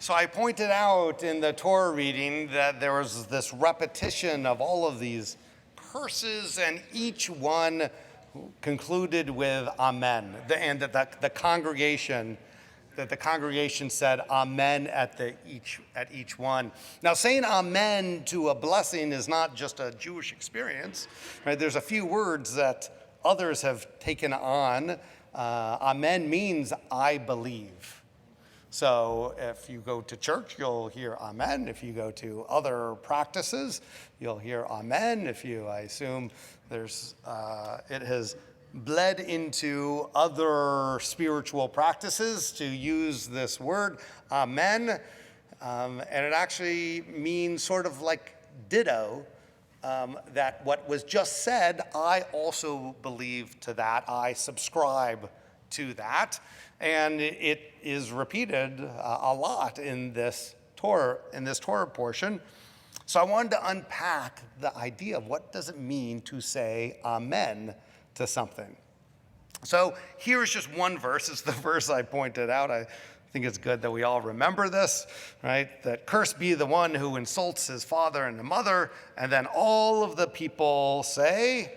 So I pointed out in the Torah reading that there was this repetition of all of these curses, and each one concluded with Amen. And that the congregation said Amen at each one. Now, saying Amen to a blessing is not just a Jewish experience, right? There's a few words that others have taken on. Amen means I believe. So if you go to church, you'll hear Amen. If you go to other practices, you'll hear Amen. I assume it has bled into other spiritual practices to use this word, Amen. And it actually means sort of like ditto, that what was just said, I also believe to that. I subscribe to that. And it is repeated a lot in this Torah portion. So I wanted to unpack the idea of what does it mean to say Amen to something. So here's just one verse. It's the verse I pointed out. I think it's good that we all remember this, right? That cursed be the one who insults his father and mother, and then all of the people say,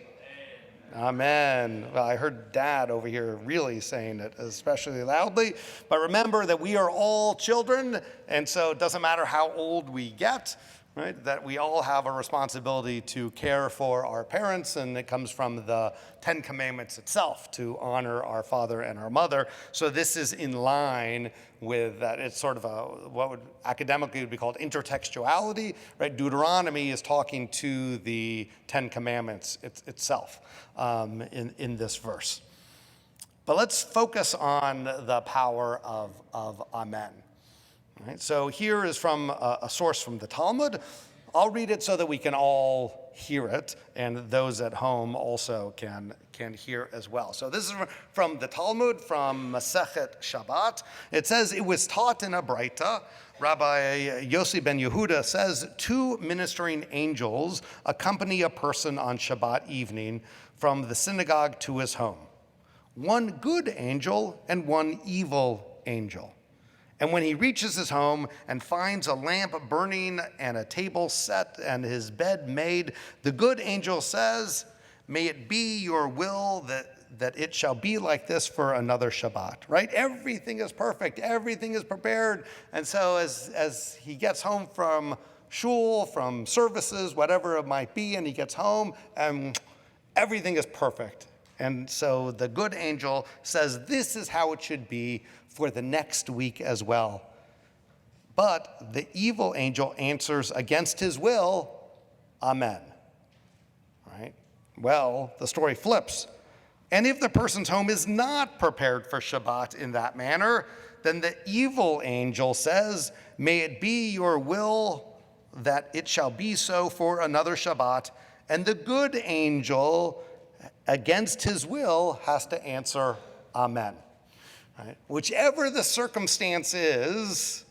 Amen. Well, I heard Dad over here really saying it, especially loudly. But remember that we are all children, and so it doesn't matter how old we get, right? That we all have a responsibility to care for our parents, and it comes from the Ten Commandments itself, to honor our father and our mother. So this is in line with that. It's sort of what would academically be called intertextuality, right? Deuteronomy is talking to the Ten Commandments itself in this verse. But let's focus on the power of Amen. Right, so here is from a source from the Talmud. I'll read it so that we can all hear it, and those at home also can hear as well. So this is from the Talmud, from Masechet Shabbat. It says, it was taught in a Braita. Rabbi Yossi ben Yehuda says, 2 ministering angels accompany a person on Shabbat evening from the synagogue to his home. One good angel and one evil angel. And when he reaches his home and finds a lamp burning and a table set and his bed made, the good angel says, may it be your will that it shall be like this for another Shabbat, right? Everything is perfect. Everything is prepared. And so as he gets home from shul, from services, whatever it might be, and he gets home, and everything is perfect. And so the good angel says, this is how it should be for the next week as well. But the evil angel answers against his will, Amen. Right? Well, the story flips. And if the person's home is not prepared for Shabbat in that manner, then the evil angel says, may it be your will that it shall be so for another Shabbat. And the good angel, against his will, has to answer Amen. Right? Whichever the circumstance is,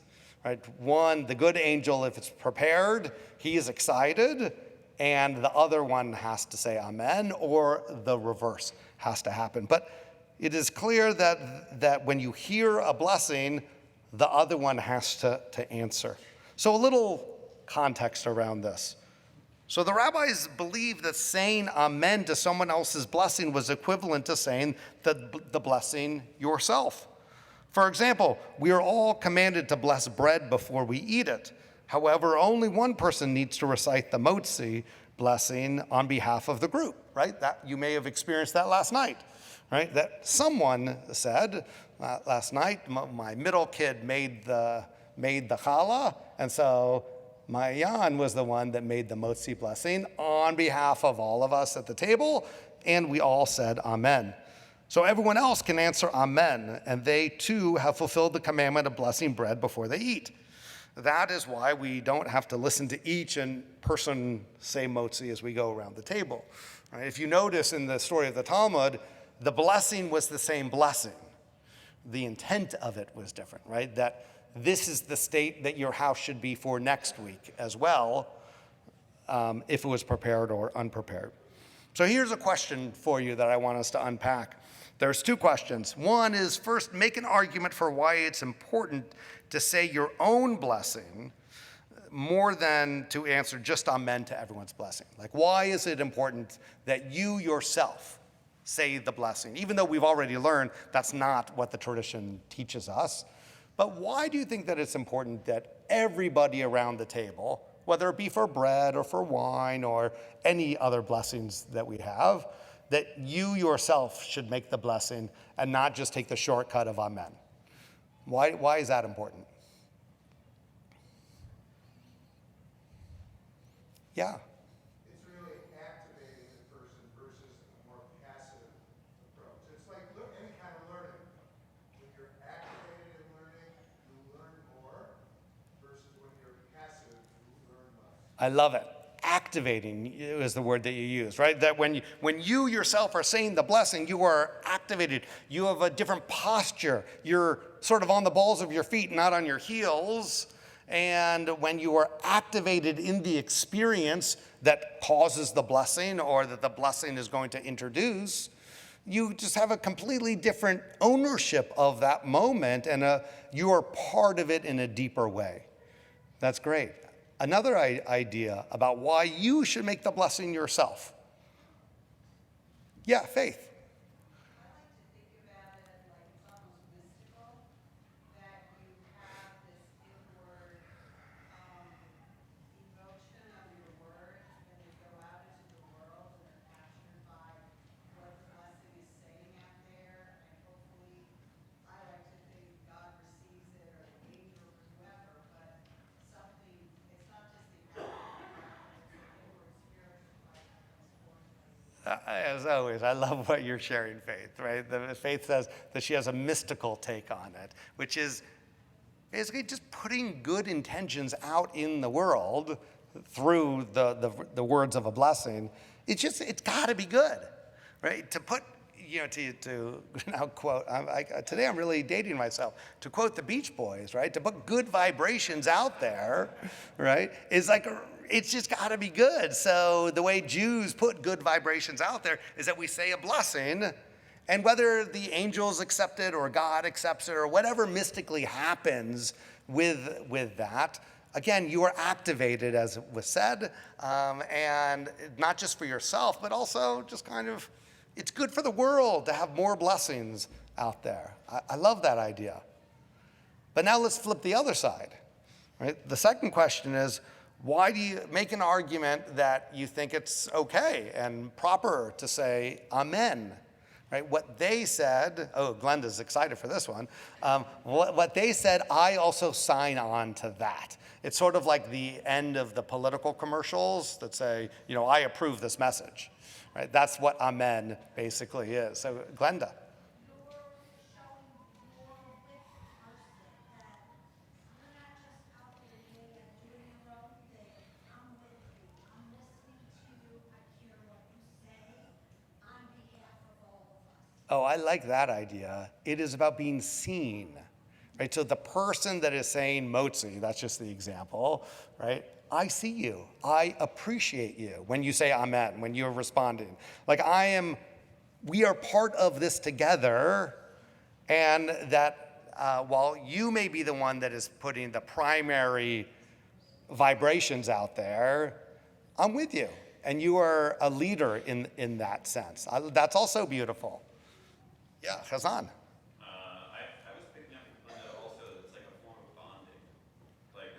right? One, the good angel, if it's prepared, he is excited, and the other one has to say Amen, or the reverse has to happen. But it is clear that when you hear a blessing, the other one has to answer. So a little context around this. So the rabbis believed that saying Amen to someone else's blessing was equivalent to saying the blessing yourself. For example, we are all commanded to bless bread before we eat it. However, only one person needs to recite the motzi blessing on behalf of the group, right? That you may have experienced that last night, right? That someone said last night, my middle kid made the challah, and so my Jan was the one that made the motzi blessing on behalf of all of us at the table, and we all said Amen. So everyone else can answer Amen, and they too have fulfilled the commandment of blessing bread before they eat. That is why we don't have to listen to each person say motzi as we go around the table. Right? If you notice in the story of the Talmud, the blessing was the same blessing. The intent of it was different, right? That this is the state that your house should be for next week as well, if it was prepared or unprepared. So here's a question for you that I want us to unpack. There's two questions. One is, first, make an argument for why it's important to say your own blessing more than to answer just amen to everyone's blessing. Like, why is it important that you yourself say the blessing? Even though we've already learned that's not what the tradition teaches us. But why do you think that it's important that everybody around the table, whether it be for bread or for wine or any other blessings that we have, that you yourself should make the blessing and not just take the shortcut of amen? Why is that important? Yeah. It's really activating the person versus a more passive approach. It's like any kind of learning. When you're activated in learning, you learn more versus when you're passive, you learn less. I love it. Activating is the word that you use, right? That when you yourself are saying the blessing, you are activated. You have a different posture. You're sort of on the balls of your feet, not on your heels. And when you are activated in the experience that causes the blessing or that the blessing is going to introduce, you just have a completely different ownership of that moment, and you are part of it in a deeper way. That's great. Another idea about why you should make the blessing yourself. Yeah, Faith. As always, I love what you're sharing, Faith, right? Faith says that she has a mystical take on it, which is basically just putting good intentions out in the world through the words of a blessing. It's got to be good, right? To put, to now quote, today I'm really dating myself, to quote the Beach Boys, right? To put good vibrations out there, right, is like it's just got to be good. So the way Jews put good vibrations out there is that we say a blessing, and whether the angels accept it or God accepts it or whatever mystically happens with that, again, you are activated, as was said, and not just for yourself, but also just kind of, it's good for the world to have more blessings out there. I love that idea. But now let's flip the other side, right? The second question is, why do you make an argument that you think it's okay and proper to say amen, right? What they said, Glenda's excited for this one. What they said, I also sign on to that. It's sort of like the end of the political commercials that say, I approve this message, right? That's what amen basically is. So Glenda. Oh, I like that idea. It is about being seen, right? So the person that is saying motzi, that's just the example, right? I see you. I appreciate you when you say amen, when you're responding. Like we are part of this together, and that while you may be the one that is putting the primary vibrations out there, I'm with you. And you are a leader in that sense. That's also beautiful. Yeah, Chazan. I was picking up on that also. It's like a form of bonding. Like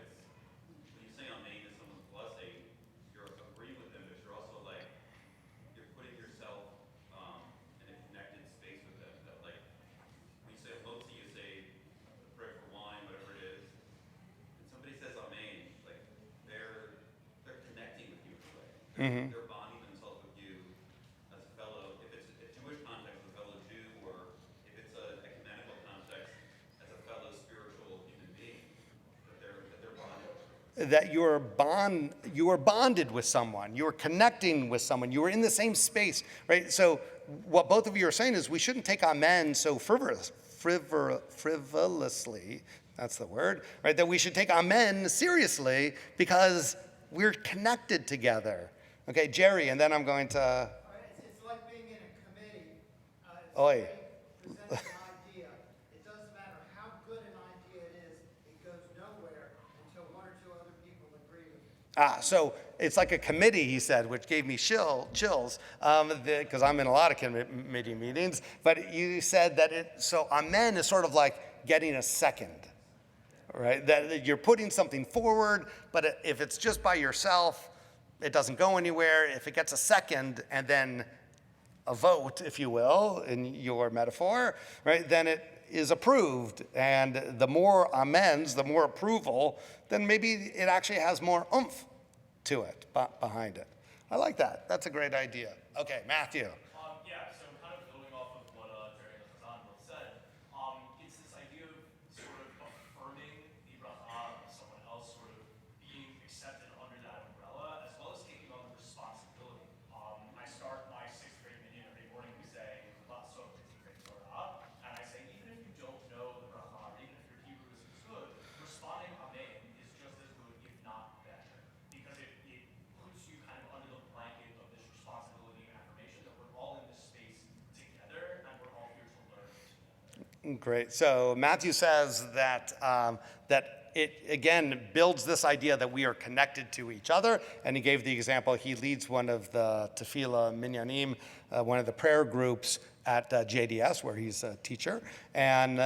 when you say amen to someone's blessing, you're agreeing with them, but you're also like you're putting yourself in a connected space with them. That like when you say motzi, you say prayer for wine, whatever it is. And somebody says amen, like they're connecting with you in a way. They're bonding themselves with you as a fellow. If it's a Jewish context, a fellow Jew, or if it's an ecumenical context, as a fellow spiritual human being, that they're bonded. That you are bonded with someone, you are connecting with someone, you are in the same space, right? So what both of you are saying is we shouldn't take amen so frivolously, that's the word, right? That we should take amen seriously because we're connected together. Okay, Jerry, and then I'm going to, Oi. Presents an idea. It doesn't matter how good an idea it is, it goes nowhere until one or two other people agree with it. So it's like a committee, he said, which gave me chills, because I'm in a lot of committee meetings. But you said that so amen is sort of like getting a second, right? That you're putting something forward, but if it's just by yourself, it doesn't go anywhere. If it gets a second and then a vote, if you will, in your metaphor, right, then it is approved. And the more amens, the more approval, then maybe it actually has more oomph to it, behind it. I like that. That's a great idea. Okay, Matthew. Yeah, so kind of building off of what Jerry and Hassan both said, it's this idea of sort of affirming the bracha of someone else sort of being accepted under that umbrella, as well as taking on the responsibility. I start my 6th grade minyan every morning. We say, "Latzot B'tikrei Torah," and I say, even if you don't know the bracha, even if your Hebrew isn't good, responding amen is just as good, if not better, because it puts you kind of under the blanket of this responsibility and affirmation that we're all in this space together and we're all here to learn together. Great. So Matthew says that that it again builds this idea that we are connected to each other, and he gave the example. He leads one of the Tefillah Minyanim, one of the prayer groups at JDS, where he's a teacher, and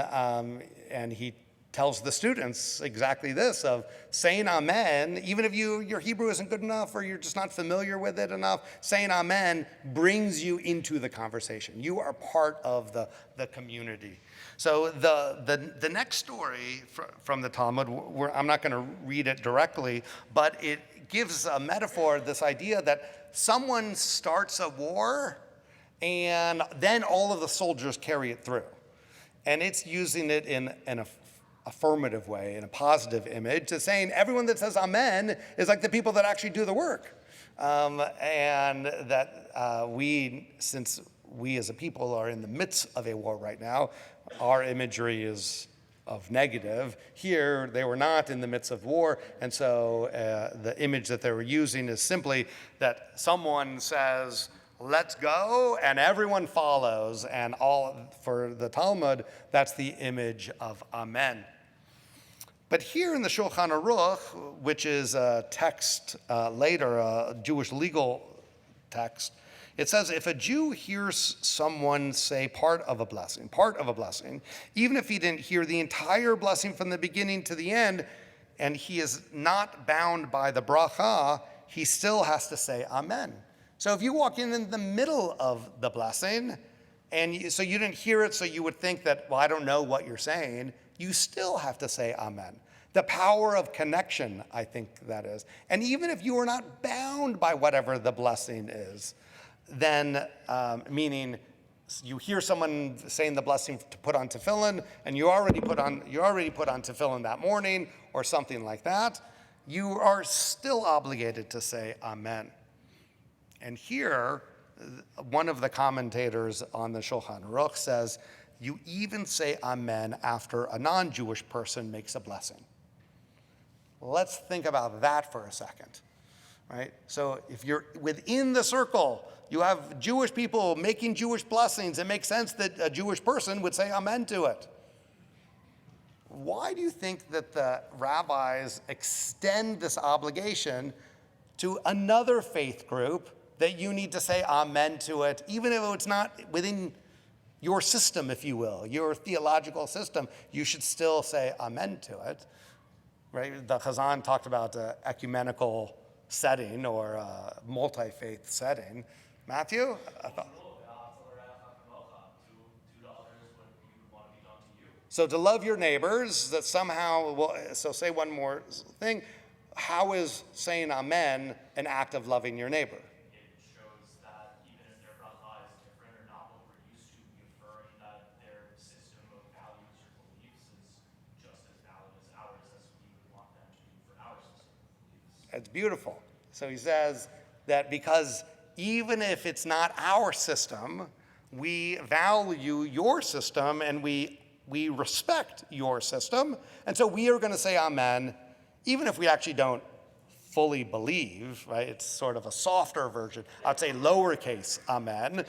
he tells the students exactly this, of saying amen, even if your Hebrew isn't good enough or you're just not familiar with it enough, saying amen brings you into the conversation. You are part of the community. So the next story from the Talmud, I'm not going to read it directly, but it gives a metaphor, this idea that someone starts a war and then all of the soldiers carry it through. And it's using it in a affirmative way, in a positive image, to saying everyone that says amen is like the people that actually do the work. And that since we as a people are in the midst of a war right now, our imagery is of negative. Here, they were not in the midst of war, and so the image that they were using is simply that someone says, "Let's go," and everyone follows, and for the Talmud, that's the image of amen. But here in the Shulchan Aruch, which is a text later, a Jewish legal text, it says, if a Jew hears someone say part of a blessing, even if he didn't hear the entire blessing from the beginning to the end, and he is not bound by the bracha, he still has to say amen. So if you walk in the middle of the blessing, and so you didn't hear it, so you would think that, well, I don't know what you're saying, you still have to say amen. The power of connection, I think that is. And even if you are not bound by whatever the blessing is, then meaning you hear someone saying the blessing to put on tefillin, and you already put on tefillin that morning, or something like that, you are still obligated to say amen. And here, one of the commentators on the Shulchan Aruch says, you even say amen after a non-Jewish person makes a blessing. Let's think about that for a second, right? So if you're within the circle, you have Jewish people making Jewish blessings, it makes sense that a Jewish person would say amen to it. Why do you think that the rabbis extend this obligation to another faith group, that you need to say amen to it, even if it's not within your system, if you will, your theological system, you should still say amen to it, right? The Chazan talked about an ecumenical setting or a multi-faith setting. Matthew? So to love your neighbors, that somehow, so say one more thing, how is saying amen an act of loving your neighbor? It's beautiful. So he says that because even if it's not our system, we value your system and we respect your system. And so we are going to say amen, even if we actually don't fully believe, right? It's sort of a softer version. I'd say lowercase amen.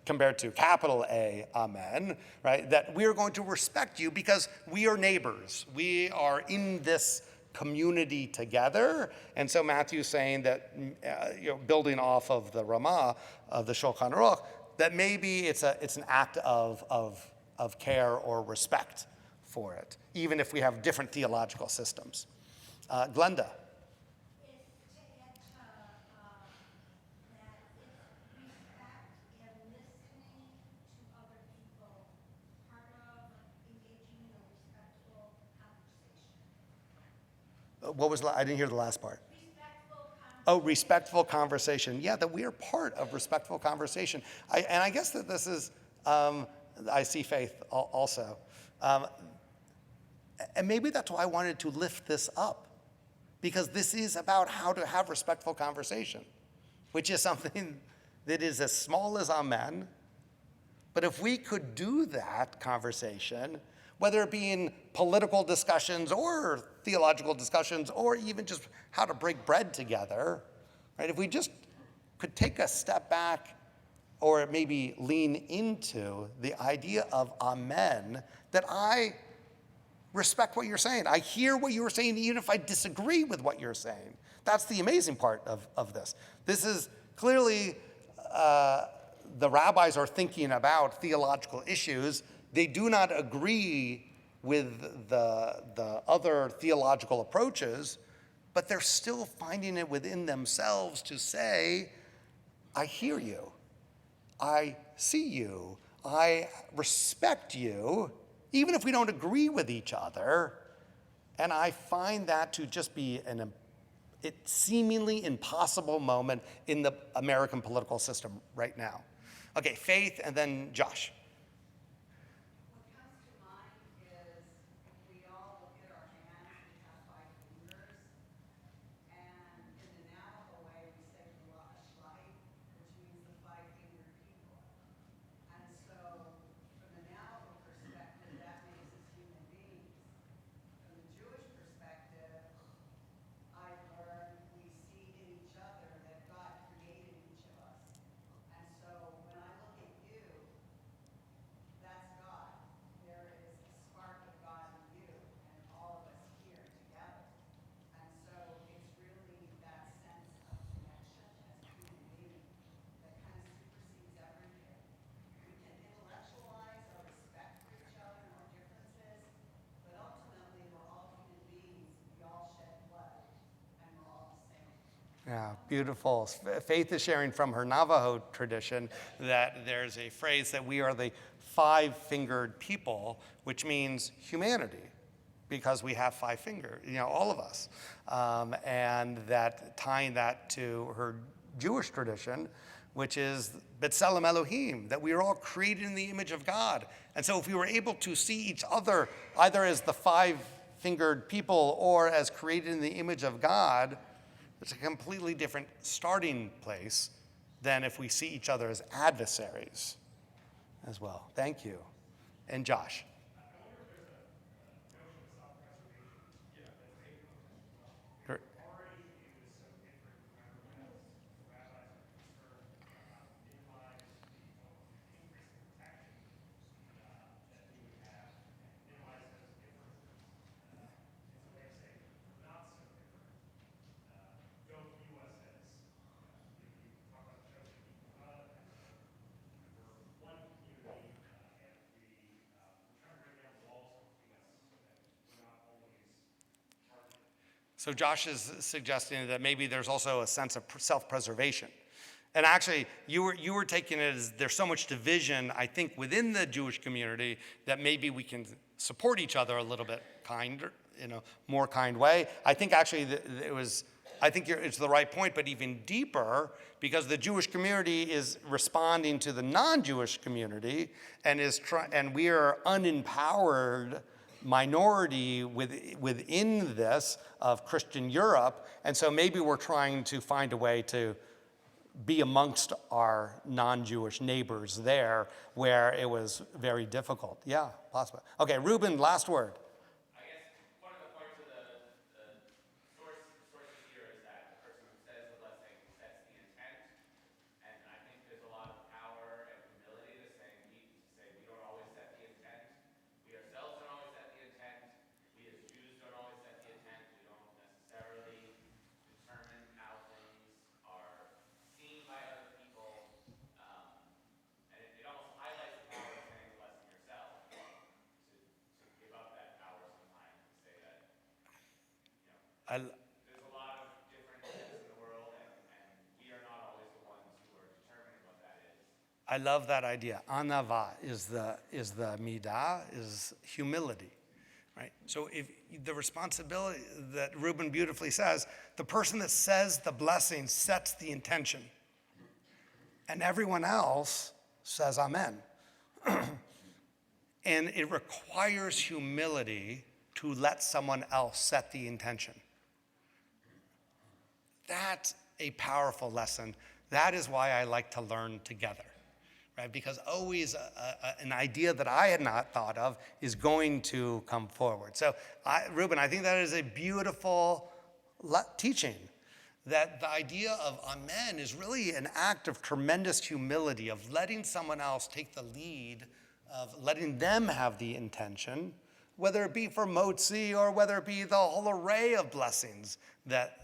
compared to capital A, amen, right? That we are going to respect you because we are neighbors. We are in this community together. And so Matthew's saying that, building off of the Ramah, of the Shulchan Aruch, that maybe it's an act of care or respect for it, even if we have different theological systems. Glenda. What was, I didn't hear the last part. Oh, respectful conversation. Yeah, that we are part of respectful conversation. And I guess that this is, I see Faith also. And maybe that's why I wanted to lift this up, because this is about how to have respectful conversation, which is something that is as small as amen. But if we could do that conversation, whether it be in political discussions or theological discussions or even just how to break bread together, right? If we just could take a step back or maybe lean into the idea of amen, that I respect what you're saying. I hear what you were saying, even if I disagree with what you're saying. That's the amazing part of this. This is clearly, the rabbis are thinking about theological issues. They do not agree with the other theological approaches, but they're still finding it within themselves to say, I hear you, I see you, I respect you, even if we don't agree with each other. And I find that to just be an seemingly impossible moment in the American political system right now. Okay, Faith, and then Josh. What comes to mind is we all look at our hands, we have 5 fingers, and in the Navajo way we say Shlai, which means the 5-fingered people. And so from the Navajo perspective, that makes us human beings. From the Jewish perspective, I've learned we see in each other that God created each of us. And so when I look at you, that's God. There is a spark of God in you and all of us here together. And so it's really that sense of connection as a human being that kind of supersedes everything. We can intellectualize our respect for each other and our differences, but ultimately we're all human beings. We all shed blood, and we're all the same. Yeah, beautiful. Faith is sharing from her Navajo tradition that there's a phrase that we are the 5-fingered people, which means humanity, because we have 5 fingers, all of us. And that tying that to her Jewish tradition, which is B'Tselem Elohim, that we are all created in the image of God. And so if we were able to see each other either as the 5-fingered people or as created in the image of God, it's a completely different starting place than if we see each other as adversaries as well. Thank you. And Josh. Sure. So Josh is suggesting that maybe there's also a sense of self-preservation. And actually, you were taking it as there's so much division, I think, within the Jewish community that maybe we can support each other a little bit kinder, more kind way. I think actually it's the right point, but even deeper, because the Jewish community is responding to the non-Jewish community and we are unempowered minority within this of Christian Europe, and so maybe we're trying to find a way to be amongst our non-Jewish neighbors there where it was very difficult. Yeah, possible. Okay, Ruben, last word. I guess one of the points of the sources here is that the person who says the blessing sets the intent, and I think there's a lot of power and humility I, There's a lot of different things in the world, and we are not always the ones who are determining what that is. I love that idea. Anava is the midah, is humility, right? So if the responsibility that Reuben beautifully says, the person that says the blessing sets the intention, and everyone else says amen. And it requires humility to let someone else set the intention. That's a powerful lesson. That is why I like to learn together, right? Because always an idea that I had not thought of is going to come forward. So, Reuben, I think that is a beautiful teaching, that the idea of amen is really an act of tremendous humility, of letting someone else take the lead, of letting them have the intention, whether it be for motzi or whether it be the whole array of blessings that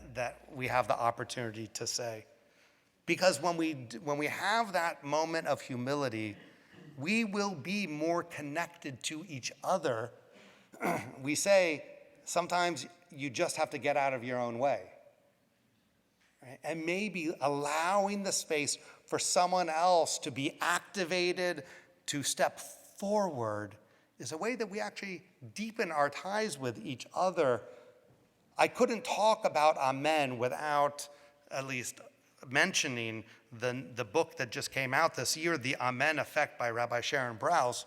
we have the opportunity to say. Because when we have that moment of humility, we will be more connected to each other. We say sometimes you just have to get out of your own way. Right? And maybe allowing the space for someone else to be activated, to step forward, is a way that we actually deepen our ties with each other. I couldn't talk about amen without at least mentioning the book that just came out this year, The Amen Effect by Rabbi Sharon Brous.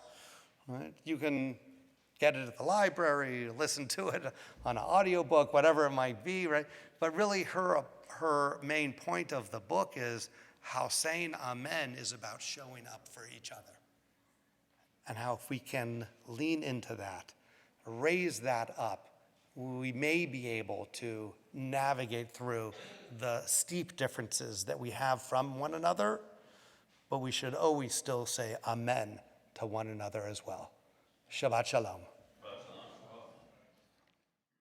Right? You can get it at the library, listen to it on an audiobook, whatever it might be, right? But really her main point of the book is how saying amen is about showing up for each other. And how if we can lean into that, raise that up, we may be able to navigate through the steep differences that we have from one another, but we should always still say amen to one another as well. Shabbat Shalom.